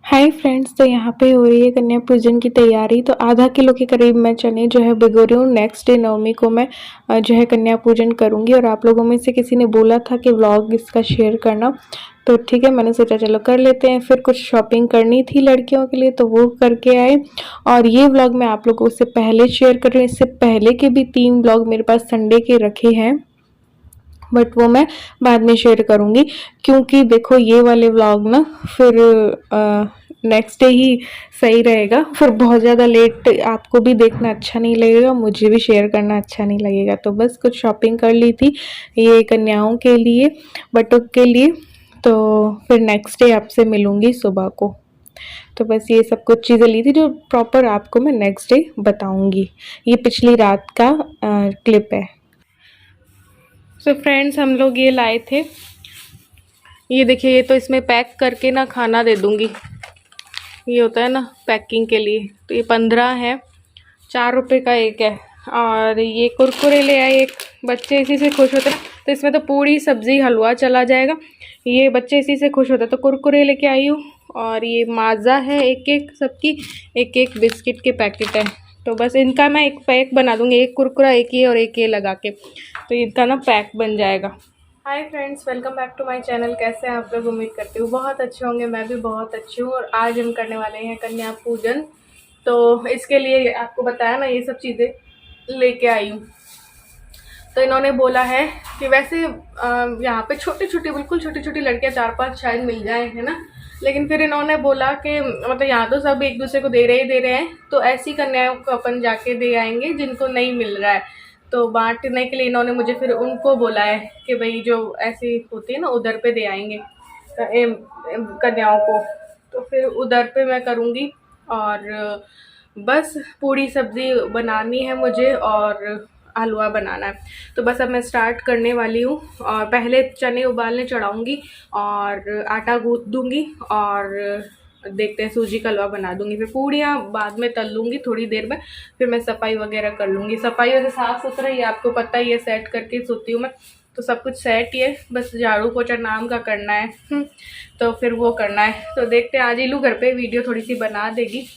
Hi friends, तो यहाँ पे हो रही है कन्या पूजन की तैयारी। तो आधा किलो के करीब मैं चने जो है भिगो रही हूँ। नेक्स्ट डे नवमी को मैं जो है कन्या पूजन करूँगी। और आप लोगों में से किसी ने बोला था कि व्लॉग इसका शेयर करना, तो ठीक है, मैंने सोचा चलो कर लेते हैं। फिर कुछ शॉपिंग करनी थी लड़कियों के लिए, तो वो करके आए। और ये व्लॉग मैं आप लोगों से पहले शेयर कर रही हूँ। इससे पहले के भी 3 व्लॉग मेरे पास संडे के रखे हैं, बट वो मैं बाद में शेयर करूँगी। क्योंकि देखो ये वाले व्लॉग ना फिर नेक्स्ट डे ही सही रहेगा। फिर बहुत ज़्यादा लेट आपको भी देखना अच्छा नहीं लगेगा, मुझे भी शेयर करना अच्छा नहीं लगेगा। तो बस कुछ शॉपिंग कर ली थी ये कन्याओं के लिए, बटुक के लिए। तो फिर नेक्स्ट डे आपसे मिलूँगी सुबह को। तो बस ये सब कुछ चीज़ें ली थी जो प्रॉपर आपको मैं नेक्स्ट डे बताऊँगी। ये पिछली रात का क्लिप है। तो फ्रेंड्स, हम लोग ये लाए थे, ये देखिए। ये तो इसमें पैक करके ना खाना दे दूंगी। ये होता है ना पैकिंग के लिए। तो ये 15 है, 4 रुपये का एक है। और ये कुरकुरे ले आए एक, बच्चे इसी से खुश होते हैं। तो इसमें तो पूरी सब्जी हलवा चला जाएगा, ये बच्चे इसी से खुश होते हैं। तो कुरकुरे लेके आई हूँ। और ये माज़ा है, एक एक सबकी एक एक बिस्किट के पैकेट है। तो बस इनका मैं एक पैक बना दूँगी, एक कुरकुरा एक ये और एक ये लगा के, तो इनका ना पैक बन जाएगा। Hi friends, welcome back to my channel. कैसे हैं आप लोग? उम्मीद करती हूँ बहुत अच्छे होंगे। मैं भी बहुत अच्छी हूँ। और आज हम करने वाले हैं कन्या पूजन। तो इसके लिए आपको बताया ना, ये सब चीज़ें लेके आई हूँ। तो इन्होंने बोला है कि वैसे यहाँ पे छोटी छोटी, बिल्कुल छोटी छोटी लड़कियाँ 4-5 शायद मिल जाए, है ना। लेकिन फिर इन्होंने बोला कि मतलब यहाँ तो सब एक दूसरे को दे रहे हैं, तो ऐसी कन्याओं को अपन जाके दे आएंगे जिनको नहीं मिल रहा है। तो बांटने के लिए इन्होंने मुझे फिर उनको बोला है कि भाई जो ऐसी होती है ना उधर पे दे आएंगे कन्याओं को। तो फिर उधर पे मैं करूँगी। और बस पूरी सब्ज़ी बनानी है मुझे और हलवा बनाना है। तो बस अब मैं स्टार्ट करने वाली हूँ। और पहले चने उबालने चढ़ाऊँगी और आटा गूँथ दूँगी और देखते हैं, सूजी का हलवा बना दूँगी। फिर पूड़ियाँ बाद में तल लूँगी थोड़ी देर में। फिर मैं सफाई वगैरह कर लूँगी। सफाई वैसे साफ़ सुथरा ही आपको पता ही है, सेट करके सोती हूँ मैं। तो सब कुछ सेट ही है, बस झाड़ू पोछा नाम का करना है। तो फिर वो करना है। तो देखते हैं, आज इलू घर पे वीडियो थोड़ी सी बना देगी।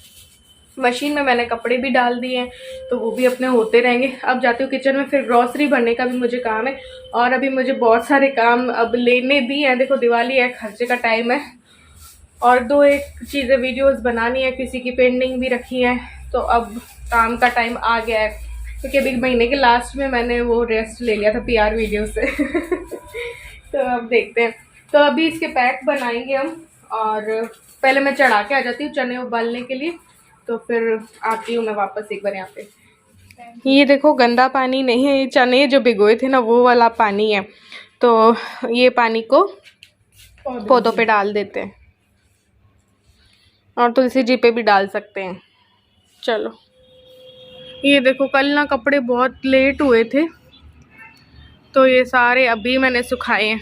मशीन में मैंने कपड़े भी डाल दिए हैं, तो वो भी अपने होते रहेंगे। अब जाती हूँ किचन में, फिर ग्रॉसरी भरने का भी मुझे काम है। और अभी मुझे बहुत सारे काम अब लेने भी हैं। देखो दिवाली है, खर्चे का टाइम है। और 2-1 चीज़ें वीडियोस बनानी है, किसी की पेंडिंग भी रखी है। तो अब काम का टाइम आ गया है, क्योंकि अभी महीने के लास्ट में मैंने वो रेस्ट ले लिया था PR वीडियो से। तो अब देखते हैं। तो अभी इसके पैक बनाएंगे हम। और पहले मैं चढ़ा के आ जाती हूँ चने उबालने के लिए। तो फिर आती हूँ मैं वापस एक बार यहाँ पे। ये देखो, गंदा पानी नहीं है, ये चने जो भिगोए थे ना वो वाला पानी है। तो ये पानी को पौधों पे डाल देते हैं, और तुलसी जी पे भी डाल सकते हैं। चलो, ये देखो, कल ना कपड़े बहुत लेट हुए थे, तो ये सारे अभी मैंने सुखाए हैं।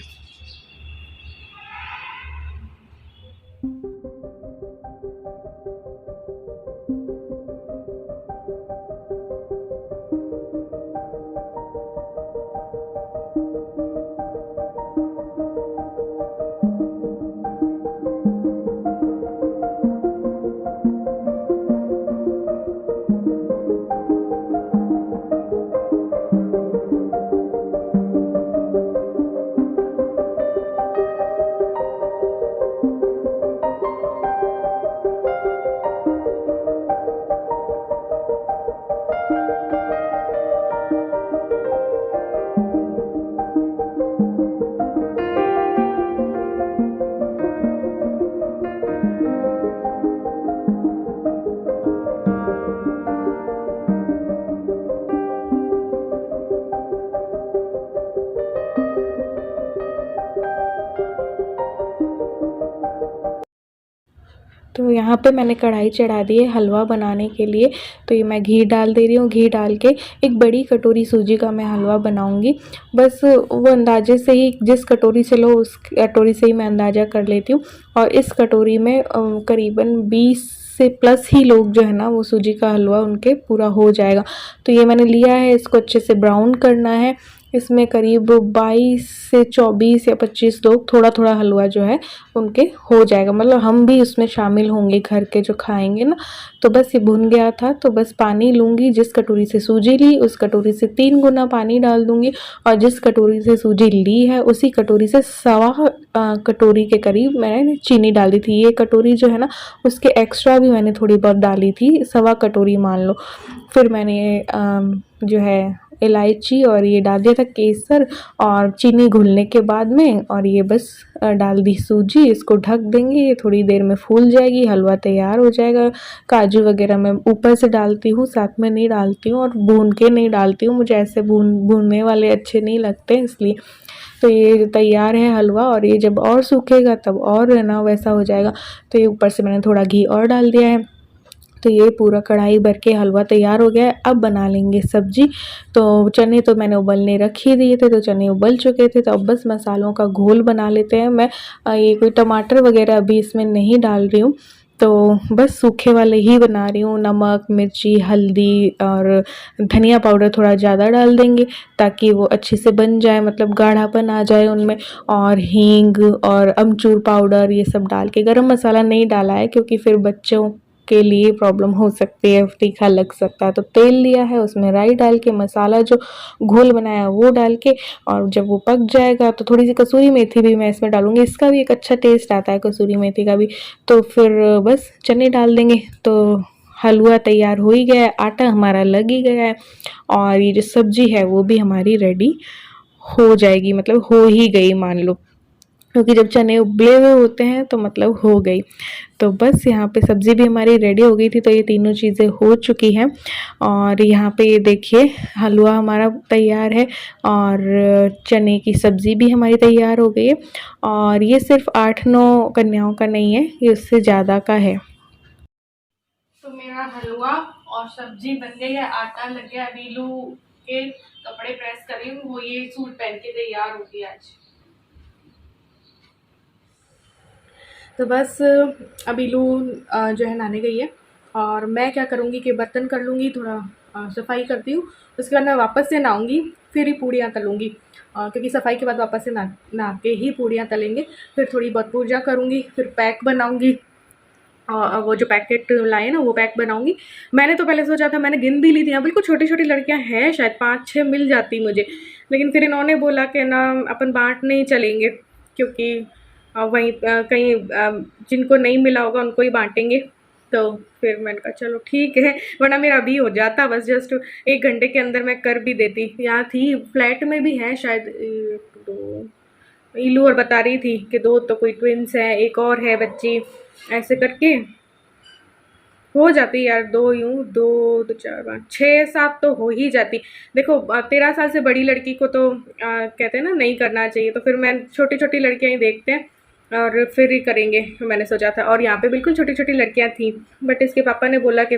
तो यहाँ पे मैंने कढ़ाई चढ़ा दी है हलवा बनाने के लिए। तो ये मैं घी डाल दे रही हूँ। घी डाल के एक बड़ी कटोरी सूजी का मैं हलवा बनाऊँगी। बस वो अंदाजे से ही, जिस कटोरी से लो उस कटोरी से ही मैं अंदाज़ा कर लेती हूँ। और इस कटोरी में करीबन 20 से प्लस ही लोग जो है ना वो सूजी का हलवा उनके पूरा हो जाएगा। तो ये मैंने लिया है, इसको अच्छे से ब्राउन करना है। इसमें करीब 22 से 24 या 25 लोग, थोड़ा थोड़ा हलवा जो है उनके हो जाएगा, मतलब हम भी उसमें शामिल होंगे घर के जो खाएंगे ना। तो बस ये भुन गया था, तो बस पानी लूँगी, जिस कटोरी से सूजी ली उस कटोरी से 3 गुना पानी डाल दूँगी, और जिस कटोरी से सूजी ली है उसी कटोरी से सवा कटोरी के करीब मैंने चीनी डाल दी थी। ये कटोरी जो है ना उसके एक्स्ट्रा भी मैंने थोड़ी बहुत डाली थी, सवा कटोरी मान लो। फिर मैंने जो है इलायची और ये डाल दिया था केसर, और चीनी घुलने के बाद में, और ये बस डाल दी सूजी। इसको ढक देंगे, ये थोड़ी देर में फूल जाएगी, हलवा तैयार हो जाएगा। काजू वगैरह मैं ऊपर से डालती हूँ, साथ में नहीं डालती हूँ, और भून के नहीं डालती हूँ, मुझे ऐसे भूनने वाले अच्छे नहीं लगते इसलिए। तो ये तैयार है हलवा, और ये जब और सूखेगा तब और है ना वैसा हो जाएगा। तो ये ऊपर से मैंने थोड़ा घी और डाल दिया है। तो ये पूरा कढ़ाई भर के हलवा तैयार हो गया है। अब बना लेंगे सब्जी। तो चने तो मैंने उबलने रख ही दिए थे, तो चने उबल चुके थे, तो अब बस मसालों का घोल बना लेते हैं। मैं ये कोई टमाटर वगैरह अभी इसमें नहीं डाल रही हूँ, तो बस सूखे वाले ही बना रही हूँ। नमक, मिर्ची, हल्दी और धनिया पाउडर थोड़ा ज़्यादा डाल देंगे ताकि वो अच्छे से बन जाए, मतलब गाढ़ापन आ जाए उनमें। और हींग और अमचूर पाउडर ये सब डाल के, गरम मसाला नहीं डाला है क्योंकि फिर बच्चों के लिए प्रॉब्लम हो सकती है, तीखा लग सकता है। तो तेल लिया है, उसमें राई डाल के मसाला जो घोल बनाया वो डाल के, और जब वो पक जाएगा तो थोड़ी सी कसूरी मेथी भी मैं इसमें डालूंगी, इसका भी एक अच्छा टेस्ट आता है कसूरी मेथी का भी। तो फिर बस चने डाल देंगे, तो हलवा तैयार हो ही गया है, आटा हमारा लग ही गया है, और ये जो सब्जी है वो भी हमारी रेडी हो जाएगी, मतलब हो ही गई मान लो, क्योंकि जब चने उबले हुए होते हैं तो मतलब हो गई। तो बस यहाँ पे सब्ज़ी भी हमारी रेडी हो गई थी, तो ये तीनों चीज़ें हो चुकी हैं। और यहाँ पे ये देखिए हलवा हमारा तैयार है, और चने की सब्ज़ी भी हमारी तैयार हो गई है। और ये सिर्फ 8-9 कन्याओं का नहीं है, ये उससे ज़्यादा का है। तो मेरा हलवा और सब्जी बन गई है, आटा लग गया। वीलू के कपड़े प्रेस कर रही हूँ, वो ये सूट पहन के तैयार होगी आज। तो बस अभी लू जो है नहाने गई है, और मैं क्या करूँगी कि बर्तन कर लूँगी, थोड़ा सफाई करती हूँ। उसके बाद मैं वापस से नहाऊँगी, फिर ही पूड़ियाँ तलूँगी, क्योंकि सफाई के बाद वापस से नहा के ही पूड़ियाँ तलेंगे। फिर थोड़ी बहुत पूजा करूँगी, फिर पैक बनाऊँगी, वो जो पैकेट लाए ना वो पैक बनाऊँगी। मैंने तो पहले सोचा था, मैंने गिन भी ली थी, यहाँ बिल्कुल छोटी-छोटी लड़कियाँ हैं, शायद 5-6 मिल जाती मुझे। लेकिन फिर इन्होंने बोला कि ना अपन बाँट नहीं चलेंगे, क्योंकि वहीं कहीं जिनको नहीं मिला होगा उनको ही बाँटेंगे। तो फिर मैंने कहा चलो ठीक है, वरना मेरा अभी हो जाता, बस जस्ट 1 घंटे के अंदर मैं कर भी देती। यहाँ थी फ्लैट में भी है शायद 1-2, इलू और बता रही थी कि 2 तो कोई ट्विन्स हैं, एक और है बच्ची, ऐसे करके हो जाती यार। 2 यूँ 2 2 4 5 6-7 तो हो ही जाती। देखो 13 साल से बड़ी लड़की को तो कहते हैं ना नहीं करना चाहिए, तो फिर मैं छोटी-छोटी लड़कियाँ ही देखते हैं और फिर ही करेंगे, मैंने सोचा था। और यहाँ पे बिल्कुल छोटी-छोटी लड़कियाँ थीं, बट इसके पापा ने बोला कि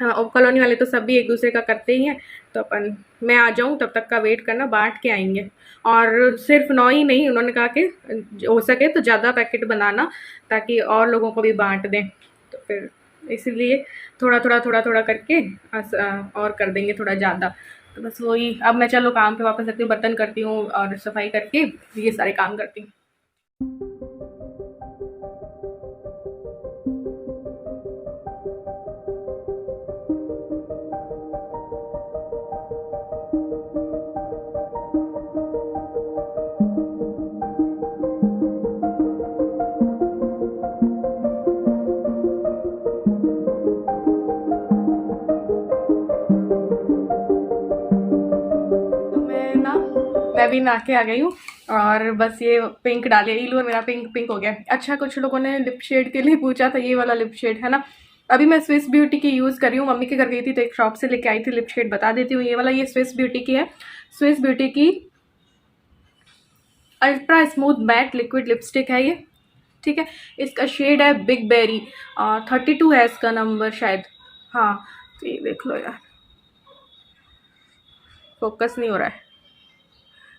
और कॉलोनी वाले तो सब भी एक दूसरे का करते ही हैं, तो अपन मैं आ जाऊँ तब तक का वेट करना, बाँट के आएँगे। और सिर्फ 9 ही नहीं, उन्होंने कहा कि हो सके तो ज़्यादा पैकेट बनाना ताकि और लोगों को भी बाँट दें। तो फिर इसीलिए थोड़ा-थोड़ा करके और कर देंगे थोड़ा ज़्यादा। तो बस वही, अब मैं चलो काम पे वापस आती हूँ, बर्तन करती हूँ और सफाई करके ये सारे काम करती हूँ। मैं भी नहा के आ गई हूँ, और बस ये पिंक डाले, इलू और मेरा पिंक पिंक हो गया। अच्छा, कुछ लोगों ने लिप शेड के लिए पूछा था, ये वाला लिप शेड है ना, अभी मैं स्विस ब्यूटी की यूज़ कर रही हूँ। मम्मी के घर गई थी तो एक शॉप से लेके आई थी लिप शेड, बता देती हूँ। ये वाला, ये स्विस ब्यूटी की है, स्विस ब्यूटी की ultra smooth matte liquid lipstick है ये, ठीक है। इसका शेड है बिग बेरी, 32 है इसका नंबर शायद, हाँ। तो ये देख लो यार, फोकस नहीं हो रहा है,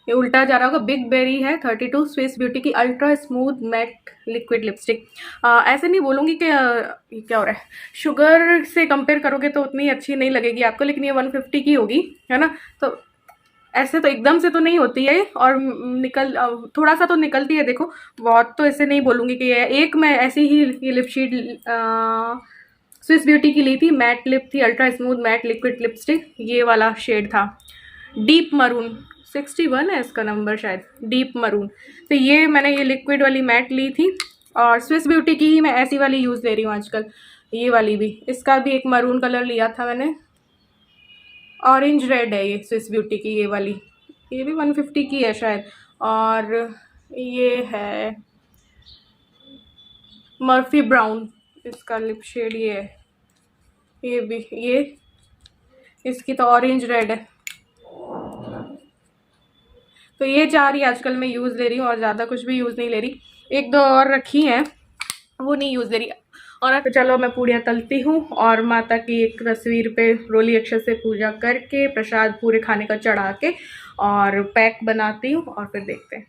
ये उल्टा जा रहा होगा। बिग बेरी है 32, स्विस ब्यूटी की ultra smooth matte liquid lipstick. ऐसे नहीं बोलूँगी कि ये क्या हो रहा है, शुगर से कंपेयर करोगे तो उतनी अच्छी नहीं लगेगी आपको, लेकिन ये 150 की होगी, है ना। तो ऐसे तो एकदम से तो नहीं होती है, और निकल थोड़ा सा तो निकलती है, देखो बहुत तो ऐसे नहीं बोलूँगी कि ये एक मैं ऐसी ही ये लिपशीट स्विस ब्यूटी की ली थी, मैट लिप थी, ultra smooth matte liquid lipstick, ये वाला शेड था डीप मरून, 61 है इसका नंबर शायद, डीप मरून। तो ये मैंने ये लिक्विड वाली मैट ली थी, और स्विस ब्यूटी की ही मैं ऐसी वाली यूज़ ले रही हूँ आजकल, ये वाली भी, इसका भी एक मरून कलर लिया था मैंने, ऑरेंज रेड है ये स्विस ब्यूटी की ये वाली, ये भी 150 की है शायद। और ये है मर्फी ब्राउन, इसका लिप शेड ये है, ये भी ये, इसकी तो ऑरेंज रेड है। तो ये चार ही आजकल मैं यूज़ ले रही हूँ, और ज़्यादा कुछ भी यूज़ नहीं ले रही, एक दो और रखी हैं वो नहीं यूज़ ले रही। और तो चलो मैं पूड़ियाँ तलती हूँ, और माता की एक तस्वीर पे रोली अक्षत से पूजा करके प्रसाद पूरे खाने का चढ़ा के और पैक बनाती हूँ, और फिर देखते हैं।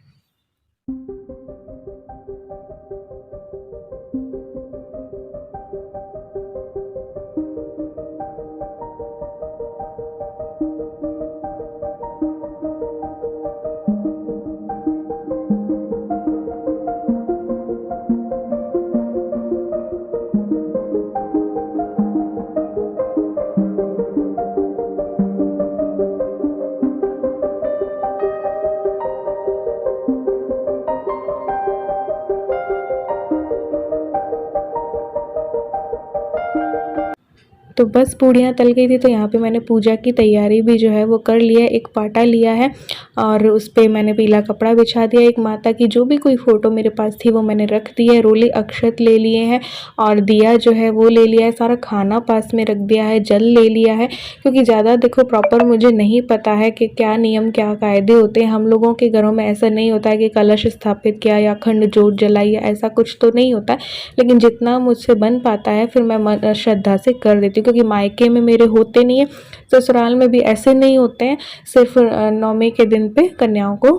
तो बस पूड़ियाँ तल गई थी, तो यहाँ पे मैंने पूजा की तैयारी भी जो है वो कर लिया है। एक पाटा लिया है और उस पर मैंने पीला कपड़ा बिछा दिया। एक माता की जो भी कोई फ़ोटो मेरे पास थी वो मैंने रख दी है। रोली अक्षत ले लिए हैं और दिया जो है वो ले लिया है। सारा खाना पास में रख दिया है, जल ले लिया है, क्योंकि ज़्यादा देखो प्रॉपर मुझे नहीं पता है कि क्या नियम क्या कायदे होते हैं। हम लोगों के घरों में ऐसा नहीं होता है कि कलश स्थापित किया या अखंड जोत जलाई या ऐसा कुछ तो नहीं होता है, लेकिन जितना मुझसे बन पाता है फिर मैं श्रद्धा से कर देती हूँ, क्योंकि मायके में मेरे होते नहीं है, ससुराल में भी ऐसे नहीं होते हैं। सिर्फ नवमी के दिन पे कन्याओं को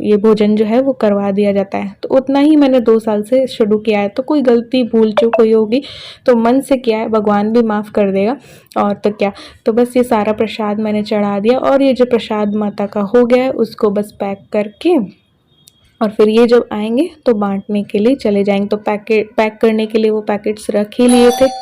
ये भोजन जो है वो करवा दिया जाता है। तो उतना ही मैंने 2 साल से शुरू किया है। तो कोई गलती भूल चूक हुई होगी तो मन से किया है, भगवान भी माफ़ कर देगा। और तो क्या, तो बस ये सारा प्रसाद मैंने चढ़ा दिया, और ये जो प्रसाद माता का हो गया है उसको बस पैक करके, और फिर ये जब आएंगे तो बांटने के लिए चले जाएंगे। तो पैक करने के लिए वो पैकेट्स रख ही लिए थे।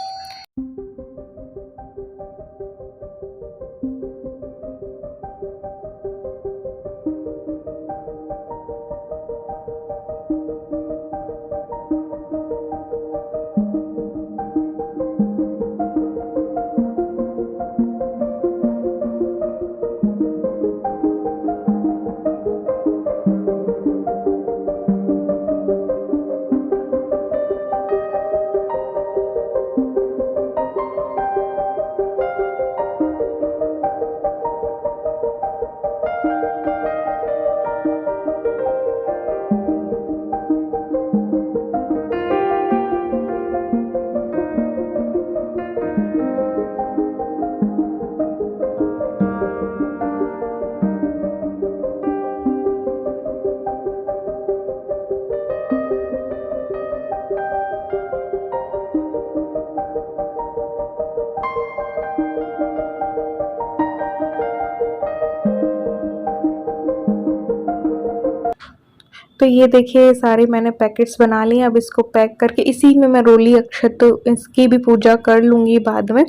तो ये देखिए सारे मैंने पैकेट्स बना लिए। अब इसको पैक करके इसी में मैं रोली अक्षत इसकी भी पूजा कर लूँगी बाद में।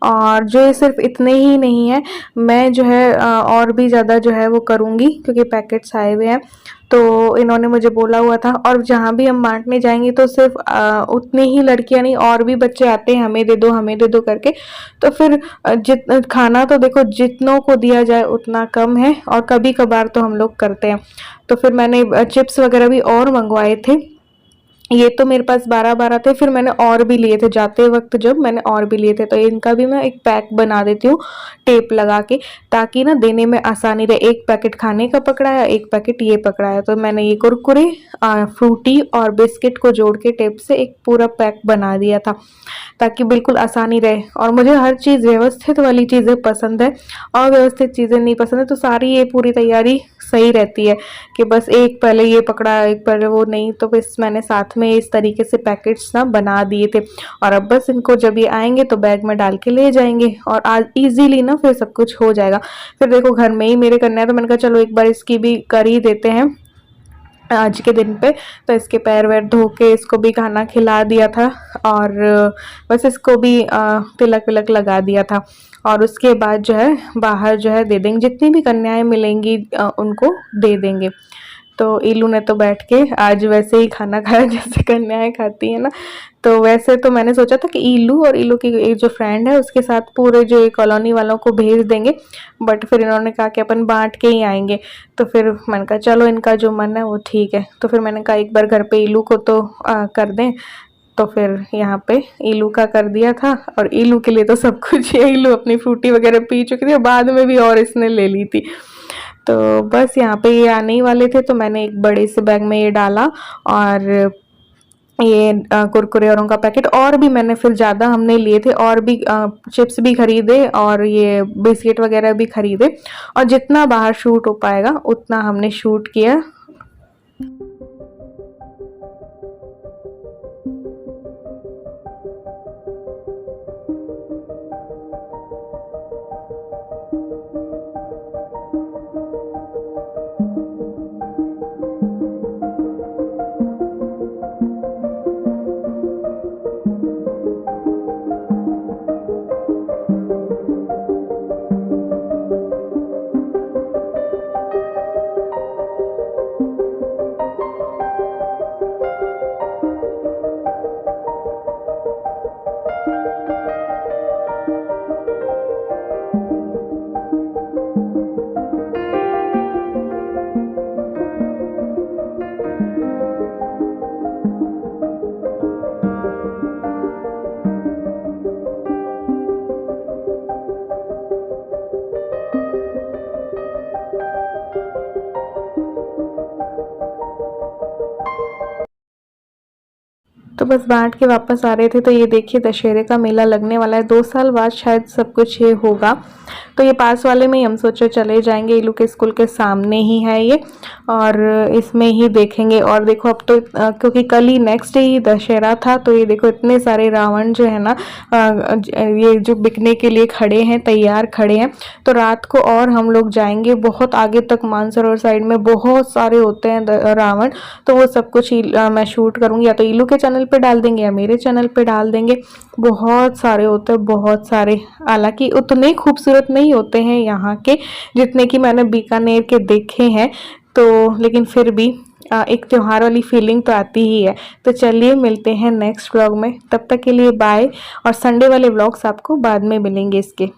और जो ये सिर्फ इतने ही नहीं है, मैं जो है और भी ज़्यादा जो है वो करूँगी, क्योंकि पैकेट्स आए हुए हैं तो इन्होंने मुझे बोला हुआ था। और जहाँ भी हम बांटने जाएंगे तो सिर्फ उतनी ही लड़कियाँ नहीं, और भी बच्चे आते हैं हमें दे दो हमें दे दो करके। तो फिर खाना तो देखो जितनों को दिया जाए उतना कम है, और कभी कभार तो हम लोग करते हैं। तो फिर मैंने चिप्स वगैरह भी और मंगवाए थे। ये तो मेरे पास 12 थे, फिर मैंने और भी लिए थे जाते वक्त, जब मैंने और भी लिए थे। तो इनका भी मैं एक पैक बना देती हूँ टेप लगा के, ताकि ना देने में आसानी रहे। एक पैकेट खाने का पकड़ाया, एक पैकेट ये पकड़ाया। तो मैंने ये कुरकुरे, फ्रूटी और बिस्किट को जोड़ के टेप से एक पूरा पैक बना दिया था, ताकि बिल्कुल आसानी रहे। और मुझे हर चीज़ व्यवस्थित वाली चीज़ें पसंद है, अव्यवस्थित चीज़ें नहीं पसंद है। तो सारी ये पूरी तैयारी सही रहती है कि बस एक पहले ये पकड़ा एक पहले वो नहीं, तो बस मैंने साथ साथ में इस तरीके से पैकेट्स ना बना दिए थे। और अब बस इनको जब ये आएंगे तो बैग में डाल के ले जाएंगे और आज ईजीली ना फिर सब कुछ हो जाएगा। फिर देखो घर में ही मेरे करना है तो मैंने कहा चलो एक बार इसकी भी कर ही देते हैं आज के दिन पे। तो इसके पैर वैर धो के इसको भी खाना खिला दिया था और बस इसको भी तिलक विलक लगा दिया था। और उसके बाद जो है बाहर जो है दे देंगे, जितनी भी कन्याएं मिलेंगी उनको दे देंगे। तो इलू ने तो बैठ के आज वैसे ही खाना खाया जैसे कन्याएं खाती है ना। तो वैसे तो मैंने सोचा था कि इलू और इलू की एक जो फ्रेंड है उसके साथ पूरे जो कॉलोनी वालों को भेज देंगे, बट फिर इन्होंने कहा कि अपन बांट के ही आएंगे। तो फिर मैंने कहा चलो इनका जो मन है वो ठीक है। तो फिर मैंने कहा एक बार घर पे इलू को तो कर दें। तो फिर यहाँ पे इलू का कर दिया था और इलू के लिए तो सब कुछ है। इलू अपनी फ्रूटी वगैरह पी चुकी थी और बाद में भी और इसने ले ली थी। तो बस यहाँ पे ये आने ही वाले थे तो मैंने एक बड़े से बैग में ये डाला और ये कुरकुरे औरों का पैकेट और भी मैंने फिर ज़्यादा हमने लिए थे और भी चिप्स भी खरीदे और ये बिस्किट वगैरह भी खरीदे और जितना बाहर शूट हो पाएगा उतना हमने शूट किया। तो बस बांट के वापस आ रहे थे तो ये देखिए दशहरे का मेला लगने वाला है। 2 साल बाद शायद सब कुछ ये होगा। तो ये पास वाले में ही हम सोचे चले जाएंगे, इलू के स्कूल के सामने ही है ये और इसमें ही देखेंगे। और देखो अब तो क्योंकि कल ही नेक्स्ट डे ही दशहरा था तो ये देखो इतने सारे रावण जो है ना ये जो बिकने के लिए खड़े हैं, तैयार खड़े हैं। तो रात को और हम लोग जाएंगे बहुत आगे तक, मानसरोवर साइड में बहुत सारे होते हैं रावण। तो वो सब कुछ मैं शूट करूँगी, या तो इलू के चैनल पे डाल देंगे या मेरे चैनल पे डाल देंगे। बहुत सारे होते हैं, बहुत सारे। हालांकि उतने खूबसूरत नहीं होते हैं यहाँ के जितने कि मैंने बीकानेर के देखे हैं, तो लेकिन फिर भी एक त्योहार वाली फीलिंग तो आती ही है। तो चलिए मिलते हैं नेक्स्ट व्लॉग में, तब तक के लिए बाय। और संडे वाले व्लॉग्स आपको बाद में मिलेंगे इसके।